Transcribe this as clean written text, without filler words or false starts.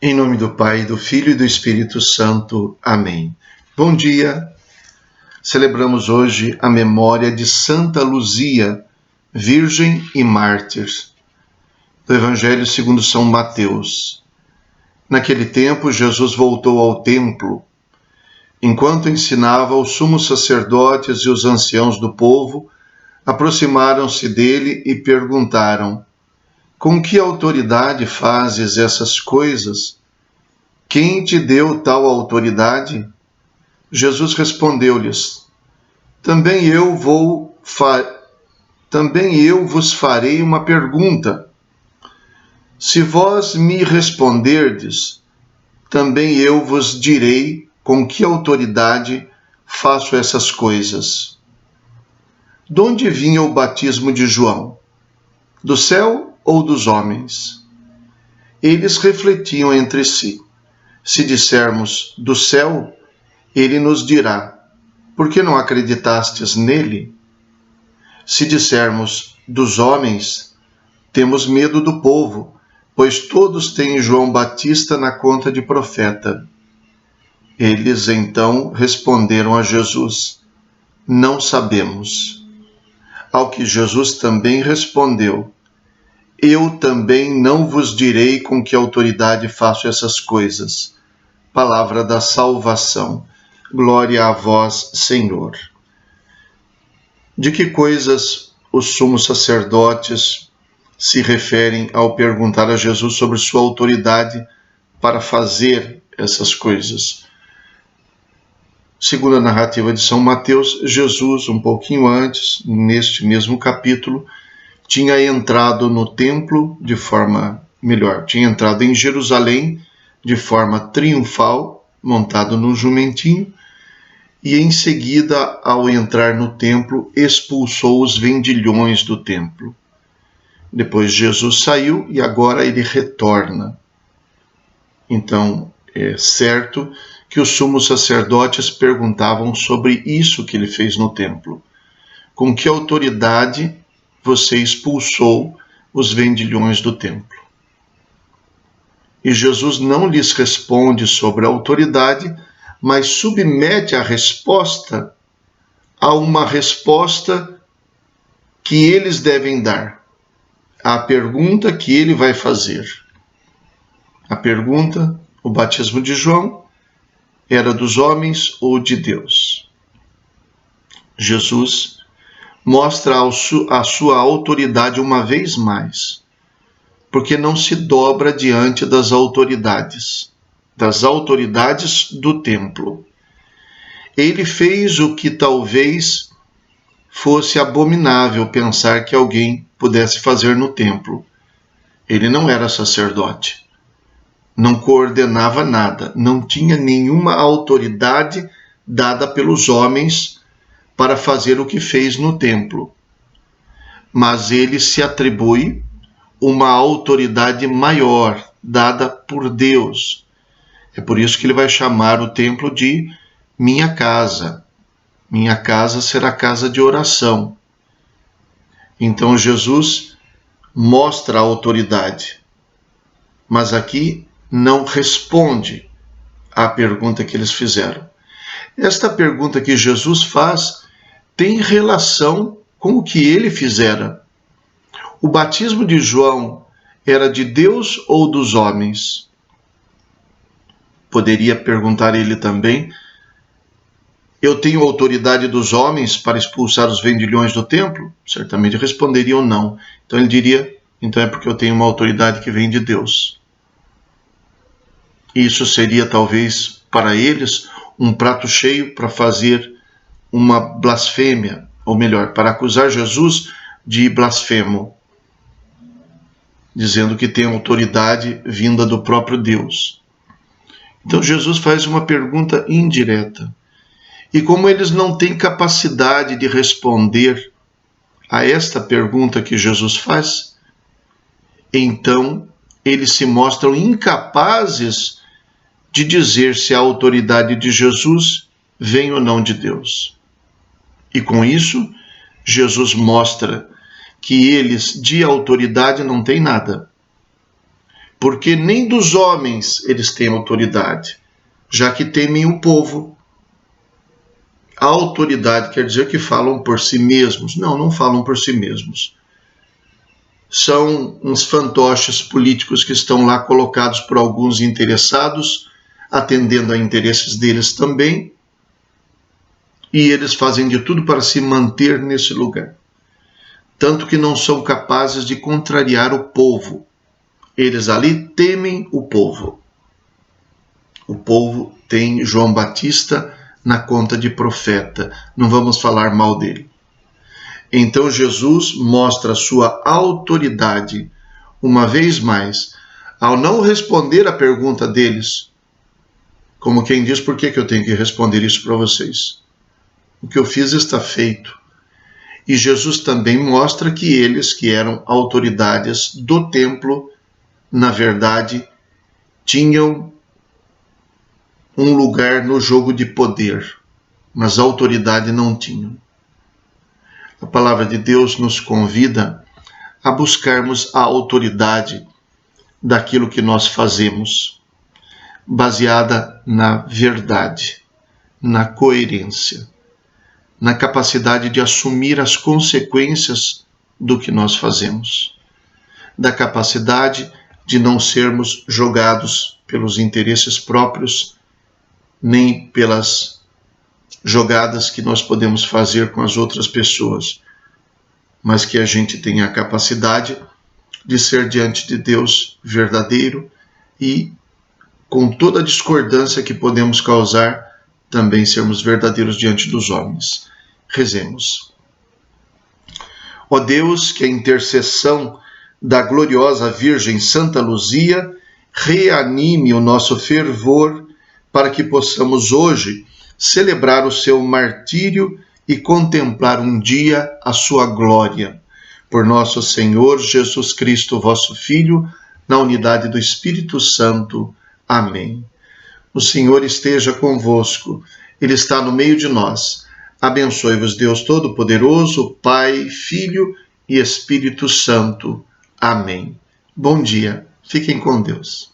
Em nome do Pai, do Filho e do Espírito Santo. Amém. Bom dia. Celebramos hoje a memória de Santa Luzia, Virgem e Mártir, do Evangelho segundo São Mateus. Naquele tempo, Jesus voltou ao templo. Enquanto ensinava, os sumos sacerdotes e os anciãos do povo aproximaram-se dele e perguntaram: com que autoridade fazes essas coisas? Quem te deu tal autoridade? Jesus respondeu-lhes: Também eu vos farei uma pergunta. Se vós me responderdes, também eu vos direi com que autoridade faço essas coisas. De onde vinha o batismo de João? Do céu ou dos homens? Eles refletiam entre si. Se dissermos do céu, ele nos dirá: por que não acreditastes nele? Se dissermos dos homens, temos medo do povo, pois todos têm João Batista na conta de profeta. Eles então responderam a Jesus: não sabemos. Ao que Jesus também respondeu: eu também não vos direi com que autoridade faço essas coisas. Palavra da salvação. Glória a vós, Senhor. De que coisas os sumos sacerdotes se referem ao perguntar a Jesus sobre sua autoridade para fazer essas coisas? Segundo a narrativa de São Mateus, Jesus, um pouquinho antes, neste mesmo capítulo, tinha entrado no templo tinha entrado em Jerusalém de forma triunfal, montado num jumentinho, e em seguida, ao entrar no templo, expulsou os vendilhões do templo. Depois Jesus saiu e agora ele retorna. Então, é certo que os sumos sacerdotes perguntavam sobre isso que ele fez no templo. Com que autoridade você expulsou os vendilhões do templo? E Jesus não lhes responde sobre a autoridade, mas submete a resposta a uma resposta que eles devem dar, à pergunta que ele vai fazer. A pergunta: o batismo de João era dos homens ou de Deus? Jesus mostra a sua autoridade uma vez mais, porque não se dobra diante das autoridades do templo. Ele fez o que talvez fosse abominável pensar que alguém pudesse fazer no templo. Ele não era sacerdote, não coordenava nada, não tinha nenhuma autoridade dada pelos homens para fazer o que fez no templo. Mas ele se atribui uma autoridade maior, dada por Deus. É por isso que ele vai chamar o templo de minha casa. Minha casa será casa de oração. Então Jesus mostra a autoridade, mas aqui não responde à pergunta que eles fizeram. Esta pergunta que Jesus faz tem relação com o que ele fizera. O batismo de João era de Deus ou dos homens? Poderia perguntar ele também: eu tenho autoridade dos homens para expulsar os vendilhões do templo? Certamente responderiam não. Então ele diria: então é porque eu tenho uma autoridade que vem de Deus. Isso seria talvez para eles um prato cheio para fazer uma blasfêmia, ou melhor, para acusar Jesus de blasfemo, dizendo que tem autoridade vinda do próprio Deus. Então Jesus faz uma pergunta indireta. E como eles não têm capacidade de responder a esta pergunta que Jesus faz, então eles se mostram incapazes de dizer se a autoridade de Jesus vem ou não de Deus. E com isso, Jesus mostra que eles de autoridade não têm nada. porque nem dos homens eles têm autoridade, já que temem o povo. A autoridade quer dizer que falam por si mesmos. Não, não falam por si mesmos. São uns fantoches políticos que estão lá colocados por alguns interessados, atendendo a interesses deles também, e eles fazem de tudo para se manter nesse lugar. Tanto que não são capazes de contrariar o povo. Eles ali temem o povo. O povo tem João Batista na conta de profeta. Não vamos falar mal dele. Então Jesus mostra a sua autoridade, uma vez mais, ao não responder à pergunta deles, como quem diz, por que eu tenho que responder isso para vocês? O que eu fiz está feito. E Jesus também mostra que eles, que eram autoridades do templo, na verdade, tinham um lugar no jogo de poder, mas autoridade não tinham. A palavra de Deus nos convida a buscarmos a autoridade daquilo que nós fazemos, baseada na verdade, na coerência, na capacidade de assumir as consequências do que nós fazemos, da capacidade de não sermos jogados pelos interesses próprios, nem pelas jogadas que nós podemos fazer com as outras pessoas, mas que a gente tenha a capacidade de ser diante de Deus verdadeiro e, com toda a discordância que podemos causar, também sermos verdadeiros diante dos homens. Rezemos. Ó Deus, que a intercessão da gloriosa Virgem Santa Luzia reanime o nosso fervor para que possamos hoje celebrar o seu martírio e contemplar um dia a sua glória. Por nosso Senhor Jesus Cristo, vosso Filho, na unidade do Espírito Santo. Amém. O Senhor esteja convosco, Ele está no meio de nós. Abençoe-vos Deus Todo-Poderoso, Pai, Filho e Espírito Santo. Amém. Bom dia. Fiquem com Deus.